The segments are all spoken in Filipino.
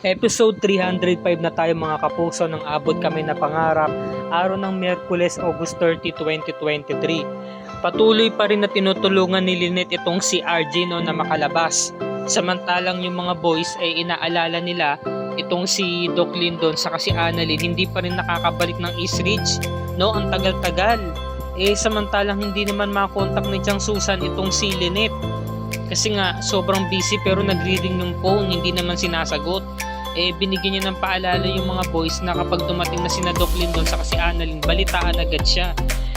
Episode 305 na tayo mga kapuso ng abot kami na pangarap, araw ng Miyerkules, August 30, 2023. Patuloy pa rin na tinutulungan ni Lynette itong si RJ na makalabas. Samantalang yung mga boys ay inaalala nila itong si Doc Lyndon saka si Annalyn hindi pa rin nakakabalik ng East Ridge. Ang tagal-tagal. Samantalang hindi naman makakontak ni Chang Susan itong si Lynette. Kasi nga sobrang busy pero nagre-ring yung phone, hindi naman sinasagot. Binigyan niya ng paalala yung mga boys na kapag dumating na sina Doc Lyndon sa si Annalyn, balitaan agad siya.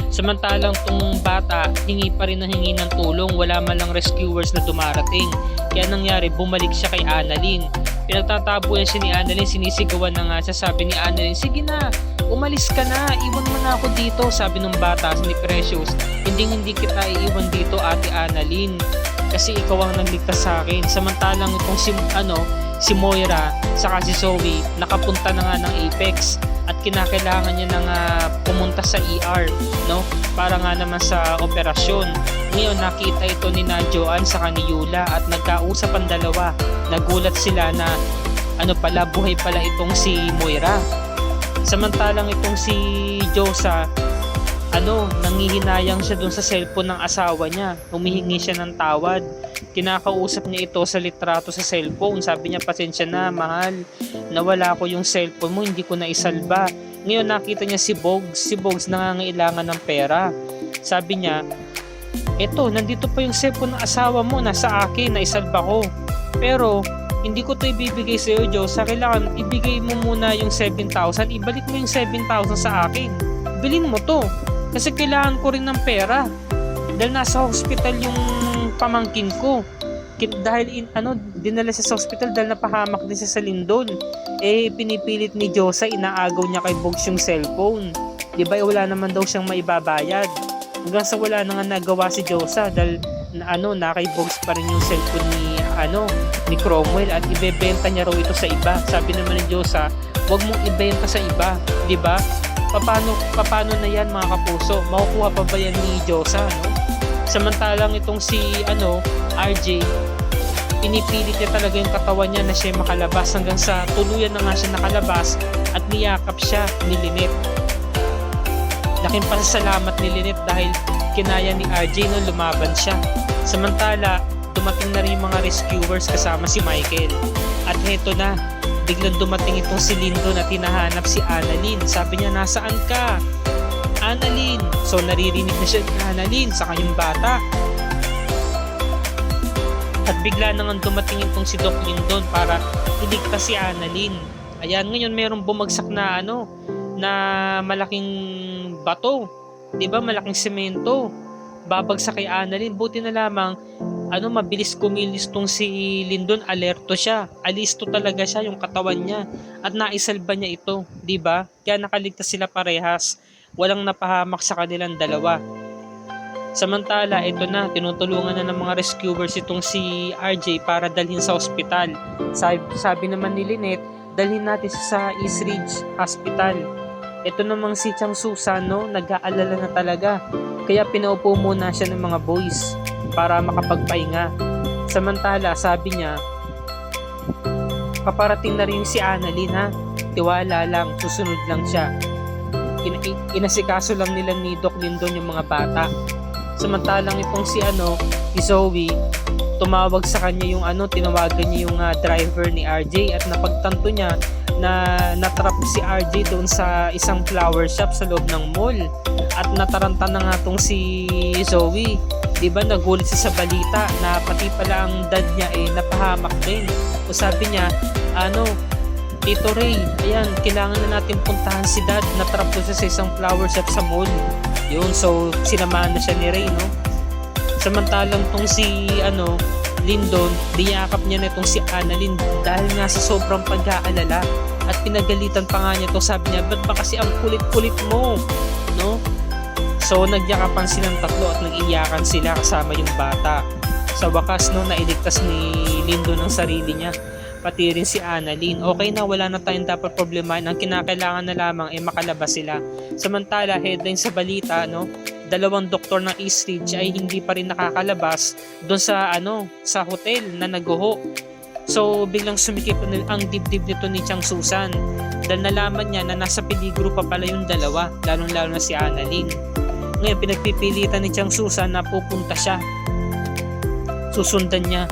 Samantalang tong bata, hingi pa rin ng hingi ng tulong, wala man lang rescuers na dumarating. Kaya nangyari, bumalik siya kay Annalyn. Pinagtatabuyan siya ni Annalyn, sinisigawan na nga siya, sabi ni Annalyn, sige na, umalis ka na, iwan mo na ako dito, sabi ng bata ni Precious. Hindi kita iiwan dito, Ate Annalyn, kasi ikaw ang nagligtas sa akin. Samantalang itong si Moira saka si Zoe nakapunta na nga ng Apex at kinakailangan niya nang pumunta sa ER para nga naman sa operasyon. Ngayon nakita ito ni Joanne saka ni Yula at nagkausap ang dalawa. Nagulat sila na buhay pala itong si Moira. Samantalang itong si Josa nangihinayang siya dun sa cellphone ng asawa niya. Humihingi siya ng tawad. Kinakausap niya ito sa litrato sa cellphone. Sabi niya, pasensya na, mahal. Nawala ko yung cellphone mo, hindi ko na isalba. Ngayon nakita niya si Bogs. Si Bogs nangangailangan ng pera. Sabi niya, eto, nandito pa yung cellphone ng asawa mo. Nasa akin, naisalba ko. Pero, hindi ko to ibibigay sa iyo, Diyos. Kailangan ibigay mo muna yung 7,000. Ibalik mo yung 7,000 sa akin. Bilhin mo to. Kasi kailangan ko rin ng pera. Dahil nasa hospital yung pamangkin ko. Dahil dinala siya sa hospital dahil napahamak din siya sa Lindon. Pinipilit ni Josa, inaagaw niya kay Bogs yung cellphone. Diba, wala naman daw siyang maibabayad. Hanggang sa wala na nga nagawa si Josa dahil na kay Bogs pa rin yung cellphone ni Cromwell at ibebenta niya raw ito sa iba. Sabi naman ni Josa, huwag mong ibenta sa iba, diba? Paano na yan mga kapuso? Makukuha pa ba yan ni Josa, Samantalang itong si RJ, pinipilit niya talaga yung katawan niya na siya makalabas hanggang sa tuluyan na nga siya nakalabas at niyakap siya ni Lynette. Laking pasasalamat ni Lynette dahil kinaya ni RJ lumaban siya. Samantala, dumating na rin yung mga rescuers kasama si Michael. At heto na, biglang dumating itong si Lyndon at hinahanap si Annalyn. Sabi niya, nasaan ka? Annalyn. So naririnig na siya ni Annalyn sa kanyang bata. At bigla nang dumating itong si Doc Lyndon para iligtas si Annalyn. Ayan, ngayon merong bumagsak na na malaking bato. 'Di ba? Malaking semento. Babagsak kay Annalyn. Buti na lamang mabilis kumilos tong si Lyndon, alerto siya. Alisto talaga siya yung katawan niya at naisalba niya ito, 'di ba? Kaya nakaligtas sila parehas. Walang napahamak sa kanilang dalawa. Samantala, ito na, tinutulungan na ng mga rescuers itong si RJ para dalhin sa ospital. Sabi naman ni Lynette, dalhin natin sa East Ridge Hospital. Ito namang si Chang Susan, nag-aalala na talaga. Kaya pinaupo muna siya ng mga boys para makapagpahinga. Samantala, sabi niya, paparating na rin si Annalyn, ha? Tiwala lang, susunod lang siya. Inasikaso lang nila ni Doc Lyndon yung mga bata. Samantalang itong si Zoe, tumawag sa kanya yung tinawagan niya yung driver ni RJ at napagtanto niya na natrap si RJ doon sa isang flower shop sa loob ng mall at nataranta na nga tong si Zoe. Diba, nagulat siya sa balita na pati pala ang dad niya napahamak din. O sabi niya, Tito Ray, ayan, kailangan na natin puntahan si dad. Natrap ko siya sa isang flower shop sa mall. Yun, so sinamahan na siya ni Ray, Samantalang tong si Lyndon, diyakap niya na itong si Annalyn dahil nga sa sobrang pag-aalala at pinagalitan pa nga niya to. Sabi niya, ba't ba kasi ang kulit-kulit mo, So nagyakapan silang tatlo at nag-iyakan sila kasama yung bata. Sa wakas, nailigtas ni Lyndon ang sarili niya, pati rin si Annalyn. Okay na, wala na tayong dapat problemahin. Ang kinakailangan na lamang ay makalabas sila. Samantala, headline sa balita, dalawang doktor ng East Ridge ay hindi pa rin nakakalabas doon sa sa hotel na naguho. So biglang sumikip ang dibdib nito ni Chang Susan dahil nalaman niya na nasa peligro pa pala yung dalawa, lalong-lalo na si Annalyn. Ngayon pinagpipilitan ni Chang Susan na pupunta siya, susundan niya,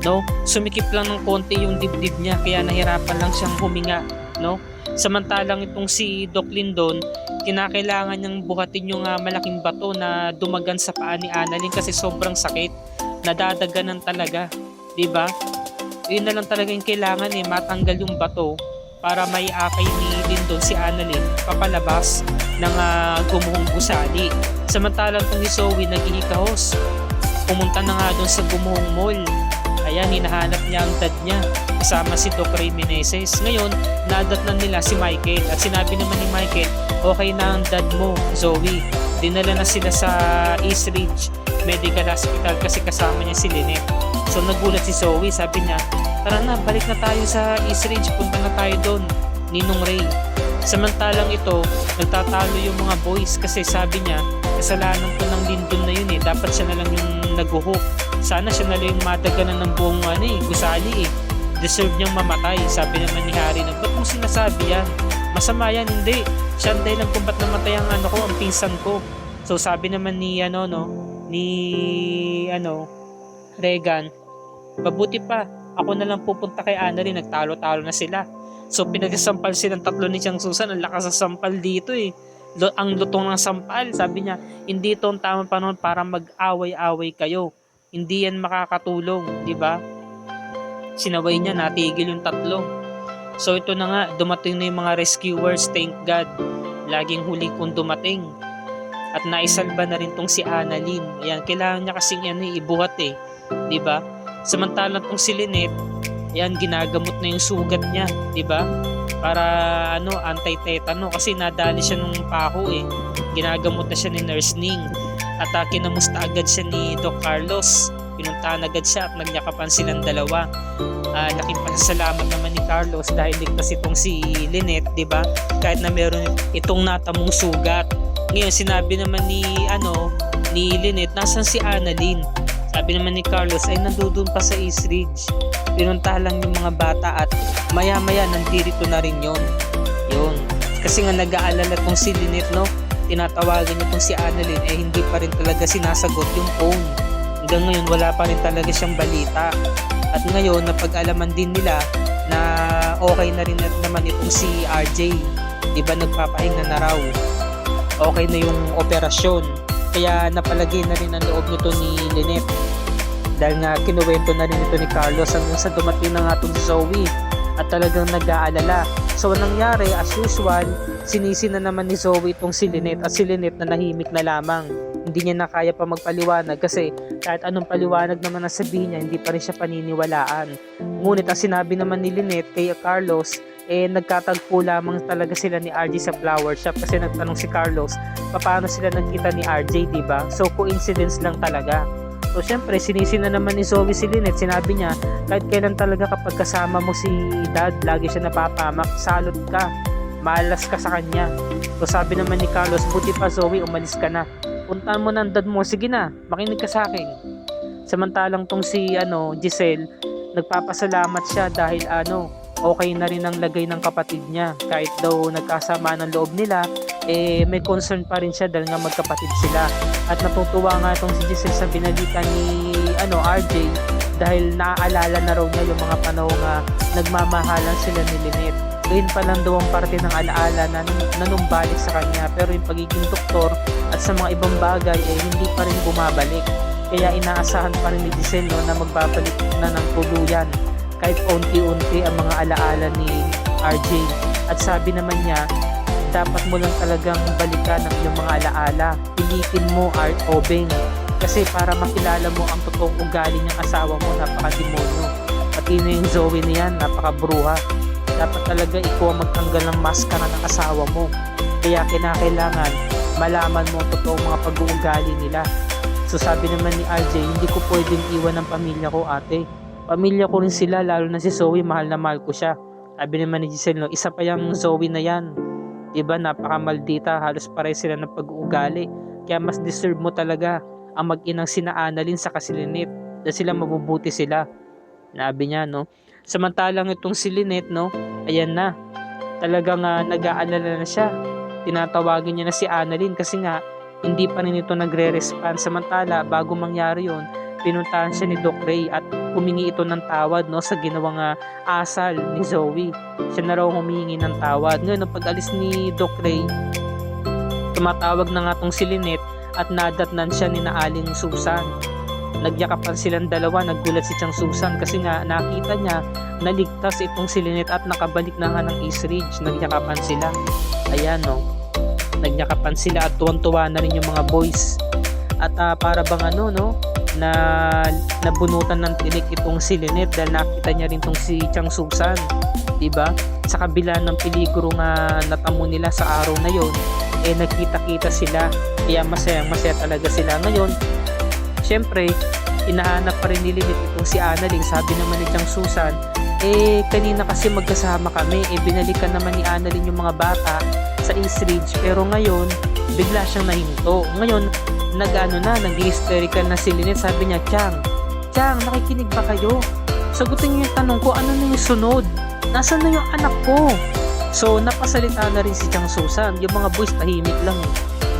no? Sumikip lang ng konti yung dibdib niya kaya nahirapan lang siyang huminga, no? Samantalang itong si Doc Lindon, kinakailangan niyang buhatin yung malaking bato na dumagan sa paa ni Annalyn kasi sobrang sakit, nadadaganan talaga, 'di ba? Yun na lang talaga yung kailangan matanggal yung bato para may akay ni Lindon si Annalyn papalabas ng gumuhong gusali. Samantalang itong ni Zoe naghihikahos, pumunta na nga doon sa gumuhong mall. Ayan, hinahanap niya ang dad niya kasama si Doc Ray Meneses. Ngayon, nadat na nila si Michael at sinabi naman ni Michael, okay na ang dad mo, Zoe. Dinala na sila sa East Ridge Medical Hospital kasi kasama niya si Lynette. So nagulat si Zoe, sabi niya, tara na, balik na tayo sa East Ridge, punta na tayo doon, Ninong Ray. Samantalang ito, nagtatalo yung mga boys kasi sabi niya, kasalanan ko ng Lindon na yun dapat siya na lang yung naguhok. Sana siya na lang yung madaganan ng buong gusali Deserve niyang mamatay, sabi naman ni Harry na, ba't mo sinasabi yan? Masama yan, hindi. Siya ang dahilan kung ba't namatay ang ang pinsan ko. So sabi naman ni Regan, mabuti pa, ako na lang pupunta kay Annalyn, nagtalo-talo na sila. So pinagsasampal silang tatlo ni Chang Susan, ang lakas sa sampal dito ang lutong ng sampal, sabi niya, hindi ito ang tamang panahon para mag-away-away kayo. Hindi yan makakatulong, di ba? Sinaway niya, natigil yung tatlo. So ito na nga, dumating na yung mga rescuers, thank God. Laging huli kong dumating. At naisalba na rin tong si Annalyn. Ayan, kailangan niya kasing ibuhat di ba? Samantalang tong si Lynette, ayan, ginagamot na yung sugat niya, di ba? Para anti-tetano kasi nadali siya nung pako Ginagamot na siya ni Nurse Ning. At kinamusta agad siya ni Doc Carlos. Pinuntahan agad siya at nagyakapan silang dalawa. Laking pasasalamat naman ni Carlos dahil ligtas itong si Lynette, di ba? Kahit na meron itong natamong sugat. Ngayon sinabi naman ni Lynette, nasan si Annalyn? Sabi naman ni Carlos ay nandoon pa sa East Ridge. Pinuntahan lang yung mga bata at maya-maya nandito na rin yun. Kasi nga nag-aalala tong si Lynette, tinatawagan niya tong si Annalyn hindi pa rin talaga sinasagot yung phone. Hanggang ngayon wala pa rin talaga siyang balita. At ngayon napag-alaman din nila na okay na rin naman itong si RJ. Diba nagpapahinga na raw. Okay na yung operasyon. Kaya napalagay na rin ang loob nito ni Lynette. Dahil nga kinuwento na rin ito ni Carlos hanggang sa dumating na nga itong si Zoe. At talagang nag-aalala. So nangyari, as usual, sinisi na naman ni Zoe itong si Lynette. At si Lynette na nahimik na lamang. Hindi niya na kaya pa magpaliwanag kasi kahit anong paliwanag naman na sabihin niya, hindi pa rin siya paniniwalaan. Ngunit ang sinabi naman ni Lynette kay Carlos, nagkatagpo lamang talaga sila ni RJ sa flower shop kasi nagtanong si Carlos paano sila nagkita ni RJ, diba? So coincidence lang talaga. So syempre sinisi na naman ni Zoe si Lynette, sinabi niya kahit kailan talaga kapag kasama mo si dad lagi siya napapamak, salot ka, malas ka sa kanya. So sabi naman ni Carlos, buti pa Zoe, umalis ka na, puntaan mo ng dad mo, sige na, makinig ka sa akin. Samantalang tong si Giselle, nagpapasalamat siya dahil okay na rin ang lagay ng kapatid niya. Kahit daw nagkasama ng loob nila, may concern pa rin siya dahil nga magkapatid sila. At natutuwa nga itong si Giselle sa binalikan ni RJ dahil naaalala na raw niya yung mga panahon nga nagmamahalan sila ni Lynette. Ngayon pa lang daw ang parte ng alaala na nanumbalik sa kanya, pero yung pagiging doktor at sa mga ibang bagay hindi pa rin bumabalik. Kaya inaasahan pa rin ni Giselle na magbabalik na ng tuluyan kahit unti-unti ang mga alaala ni RJ. At sabi naman niya, dapat mo lang talagang balikan ang iyong mga alaala. Pilitin mo, Art Obeng, kasi para makilala mo ang totoong ugali ng asawa mo, napaka-demonyo. Pati na yung Zoe niyan, napaka-bruha. Dapat talaga ikaw ang magtanggal ng maskara ng asawa mo. Kaya kinakailangan malaman mo ang totoong mga pag-uugali nila. So sabi naman ni RJ, hindi ko pwedeng iwan ang pamilya ko, ate. Pamilya ko rin sila, lalo na si Zoe, mahal na mahal ko siya. Sabi naman ni Giselle, isa pa yung Zoe na yan. Diba, napaka-maldita, halos pare sila ng pag-uugali. Kaya mas deserve mo talaga ang mag-inang sina Annalyn sa Lynette dahil sila mabubuti sila. Sabi niya, no? Samantalang itong si Lynette, no? Ayan na. Talagang nag-aalala na siya. Tinatawagin niya na si Annalyn kasi nga hindi pa rin ito nagre-respond. Samantala, bago mangyari yon, pinuntahan siya ni Doc Ray at humingi ito ng tawad, no, sa ginawang asal ni Zoe. Siya na raw humingi ng tawad. Ngayon, nung pag-alis ni Doc Ray, tumatawag na nga tong si Lynette at nadatnan siya ni Aling Susan. Nagyakapan silang dalawa. Nagulat si Chang Susan kasi nga nakita niya naligtas itong si Lynette at nakabalik na nga ng East Ridge. Nagyakapan sila. Ayan, no. Nagyakapan sila at tuwang-tuwa na rin yung mga boys. At para bang ano, no, na nabunutan ng tinik itong si Lynette dahil nakita niya rin itong si Chang Susan, diba? Sa kabila ng peligro nga natamo nila sa araw na yon, nagkita-kita sila, kaya masaya talaga sila. Ngayon, syempre, inahanap pa rin ni Lynette itong si Annalyn. Sabi naman ni Chang Susan, kanina kasi magkasama kami, binalikan naman ni Annalyn yung mga bata sa East Ridge, pero ngayon bigla siyang nahinto. Ngayon nag-hysterical na si Lynette. Sabi niya, Chang, nakikinig ba kayo? Sagutin niyo yung tanong ko, ano na yung sunod? Nasaan na yung anak ko? So napasalita na rin si Chang Susan. Yung mga boys tahimik lang.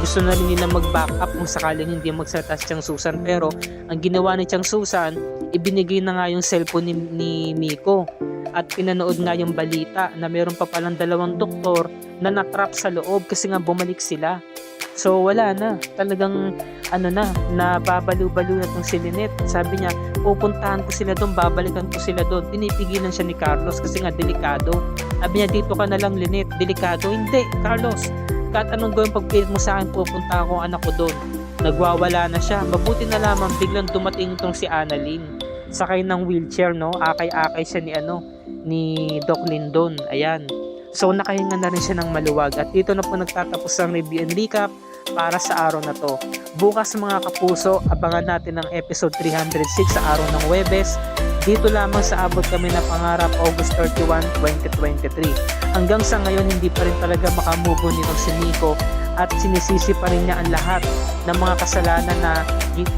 Gusto na rin nila mag-back up kung sakaling hindi magsalita si Chang Susan, pero ang ginawa ni Chang Susan, ibinigay na nga yung cellphone ni Miko at pinanood nga yung balita na meron pa palang 2 doktor na natrap sa loob kasi nga bumalik sila. So wala na, talagang nababaliw-baliw na tong si Lynette. Sabi niya, pupuntahan ko sila doon, babalikan ko sila doon. Pinipigilan siya ni Carlos kasi nga delikado. Sabi niya, dito ka na lang Lynette, delikado. Hindi, Carlos, kahit anong gawin pagpilit mo sa akin, pupunta ako anak ko doon. Nagwawala na siya. Mabuti na lamang biglang dumating itong si Annalyn. Sakay ng wheelchair, no? Akay-akay siya ni Doc Lindon. Ayan. So nakahinga na rin siya ng maluwag. At dito na po nagtatapos ang review and recap para sa araw na to. Bukas mga kapuso, abangan natin ang episode 306 sa araw ng Huwebes. Dito lamang sa Abot Kami na Pangarap, August 31, 2023. Hanggang sa ngayon, hindi pa rin talaga makamove on nitong si Miko at sinisisi pa rin niya ang lahat ng mga kasalanan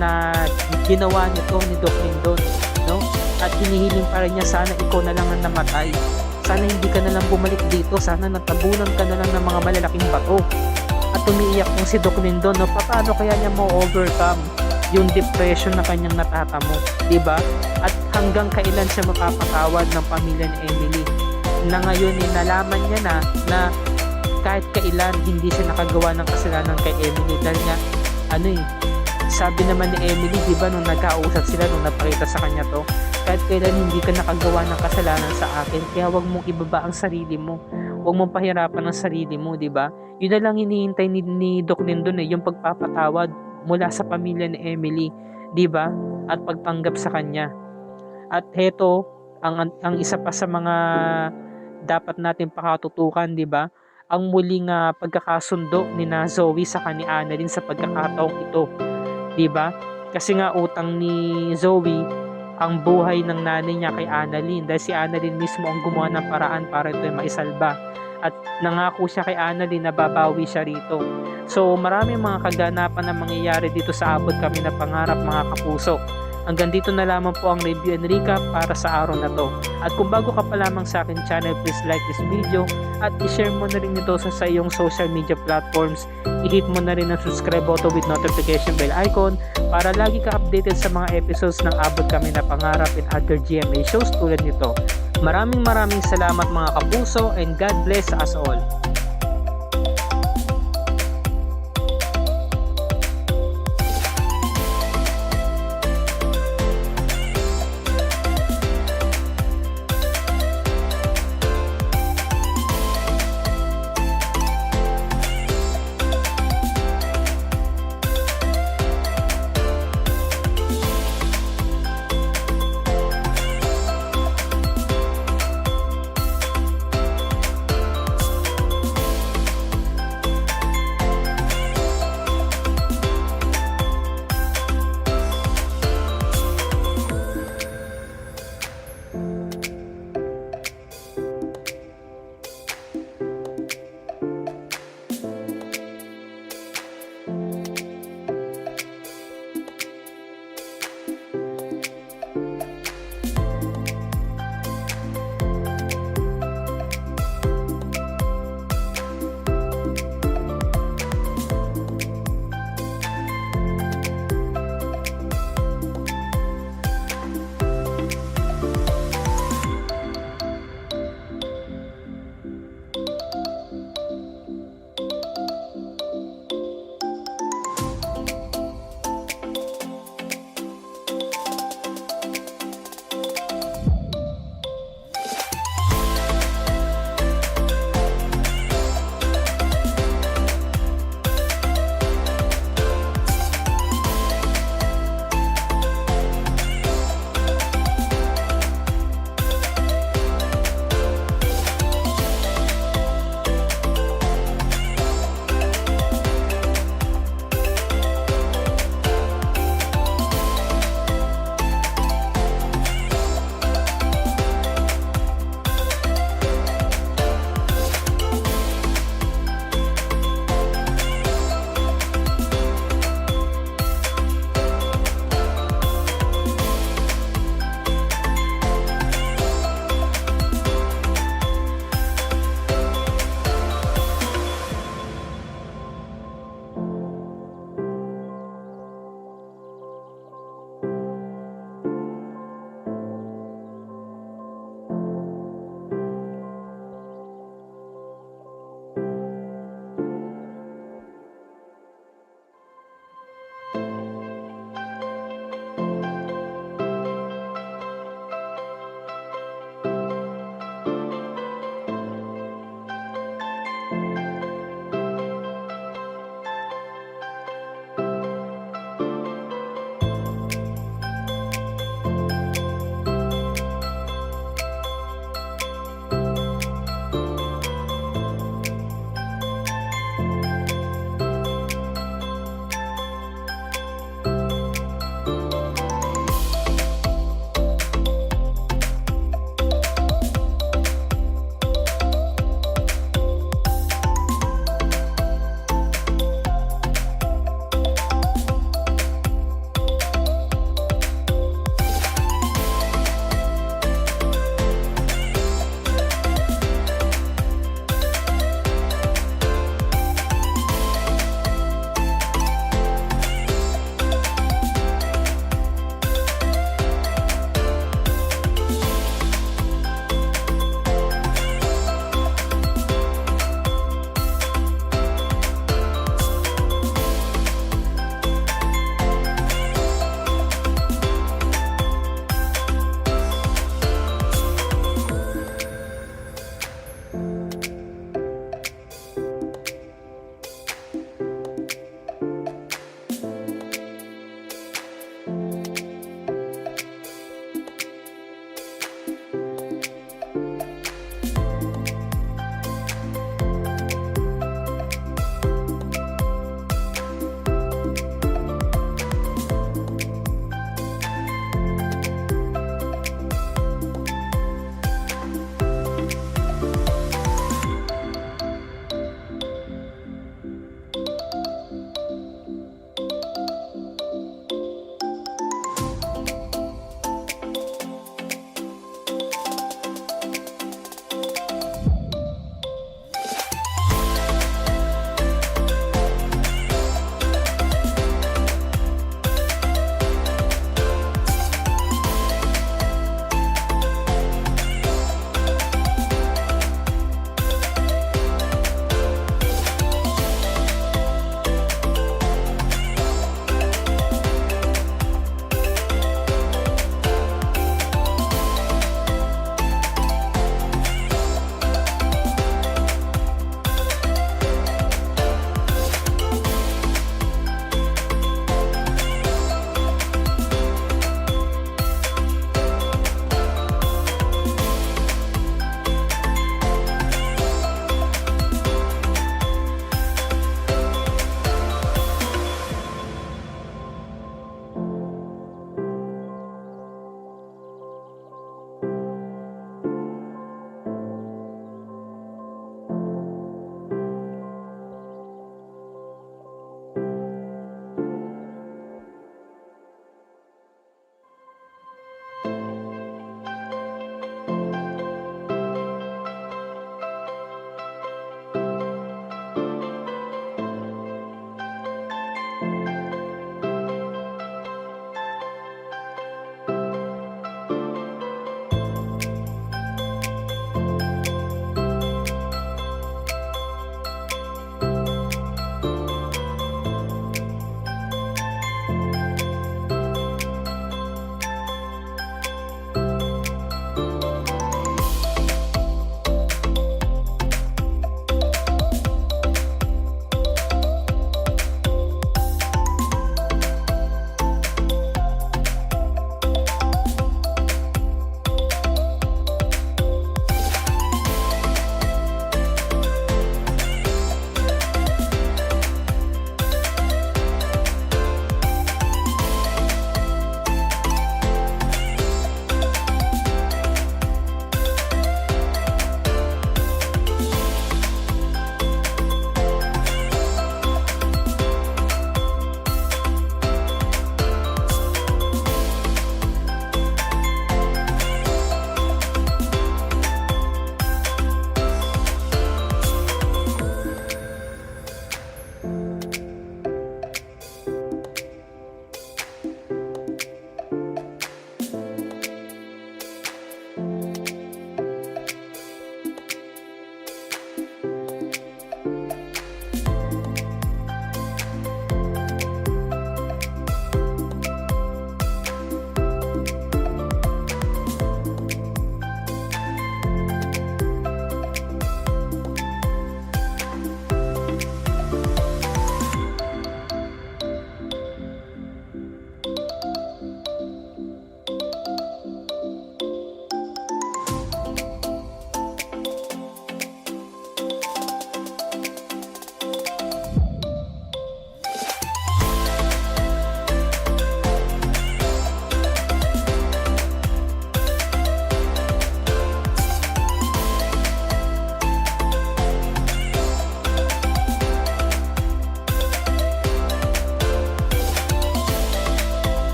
na ginawa nito ni Doc Lindon, no? At hinihiling pa rin niya, sana ikaw na lang ang namatay. Sana hindi ka na lang bumalik dito. Sana natabunan ka na lang ng mga malalaking bato. At umiiyak yung si Doc Lindon, no? Paano kaya niya mo-overcome yung depression na kanyang natatamo, diba? At hanggang kailan siya mapapatawad ng pamilya ni Emily na ngayon nalaman niya na kahit kailan hindi siya nakagawa ng kasalanan kay Emily dahil nga sabi naman ni Emily, diba, nung nagkausap sila, nung napakita sa kanya to, kahit kailan hindi ka nakagawa ng kasalanan sa akin, kaya wag mong ibaba ang sarili mo, wag mong pahirapan ang sarili mo, diba? Yun na lang hinihintay ni Doc Lindon, yung pagpapatawad mula sa pamilya ni Emily, 'di ba? At pagtanggap sa kanya. At heto ang isa pa sa mga dapat natin pakatutukan, 'di ba? Ang muling pagkakasundo ni Zoe sa ni Annalyn sa pagkakataong ito, 'di ba? Kasi nga utang ni Zoe ang buhay ng nanay niya kay Annalyn dahil si Annalyn mismo ang gumawa ng paraan para ito ay maisalba. At nangako siya kay Annalyn na babawi siya rito. So maraming mga kaganapan na mangyayari dito sa Abot Kami na Pangarap mga kapuso. Hanggang dito na lamang po ang review and recap para sa araw na to. At kung bago ka pa lamang sa akin channel, please like this video at i-share mo na rin ito sa iyong social media platforms. I-hit mo na rin ang subscribe button with notification bell icon para lagi ka updated sa mga episodes ng Abot Kami na Pangarap and other GMA shows tulad nito. Maraming salamat mga kapuso and God bless us all.